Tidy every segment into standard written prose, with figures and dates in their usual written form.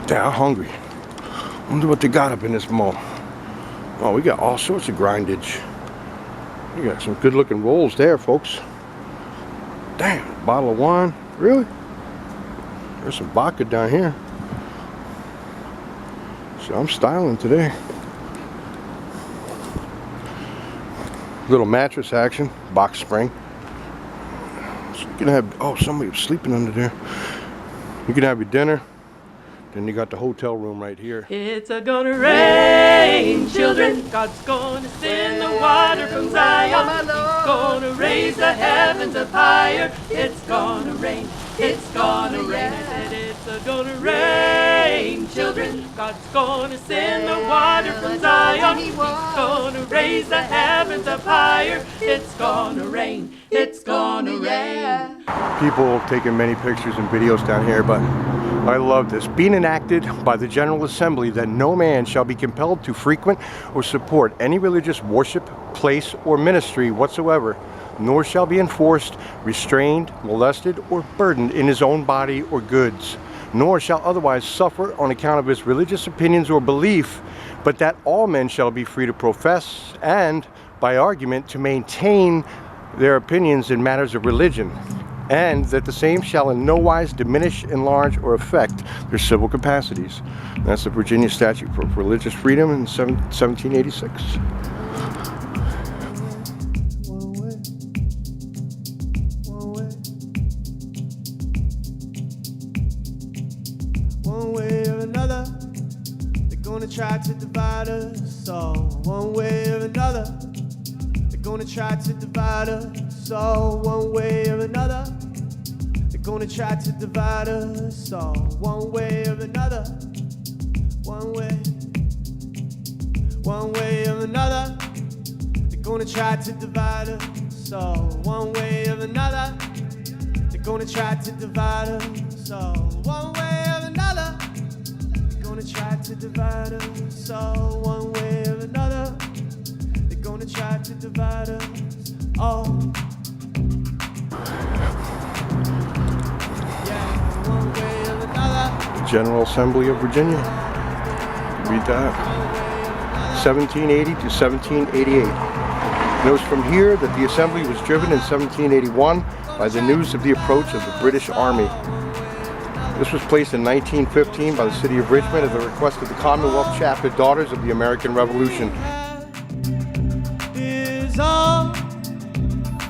Damn hungry. Wonder what they got up in this mall. Oh, we got all sorts of grindage. We got some good looking rolls there, folks. Damn, bottle of wine. Really? There's some vodka down here. So I'm styling today. Little mattress action, box spring. So you can have, oh, somebody was sleeping under there. You can have your dinner. Then you got the hotel room right here. It's a gonna rain, children. God's gonna send the water from Zion. He's gonna raise the heavens up higher. It's gonna rain. It's gonna rain. I said it's a gonna rain, children. God's gonna send the water from Zion. He's gonna raise the heavens up higher. It's gonna rain. It's gonna rain. People taking many pictures and videos down here, but I love this. Being enacted by the General Assembly that no man shall be compelled to frequent or support any religious worship, place, or ministry whatsoever, nor shall be enforced, restrained, molested, or burdened in his own body or goods, nor shall otherwise suffer on account of his religious opinions or belief, but that all men shall be free to profess and, by argument, to maintain their opinions in matters of religion, and that the same shall in no wise diminish, enlarge, or affect their civil capacities. And that's the Virginia Statute for religious freedom in 1786. One way or another, they're gonna try to divide us all. One way or another, they're gonna try to divide us all. One way or another, they're gonna try to divide us all. One way or another, one way or another, they're gonna try to divide us all. One way or another, they're gonna try to divide us all. One way or another, they're gonna try to divide us all. One way or another, they're gonna try to divide us all. Yeah, one way or another. General Assembly of Virginia. Read that. 1780 to 1788. It was from here that the assembly was driven in 1781 by the news of the approach of the British Army. This was placed in 1915 by the city of Richmond at the request of the Commonwealth Chapter Daughters of the American Revolution. Is all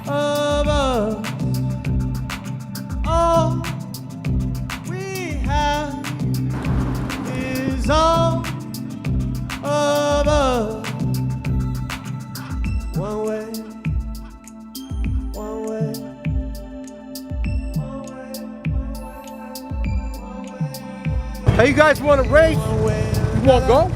of us. All we have is all of us. One way, one way, one way, one way. Hey, you guys want to race? You want to go?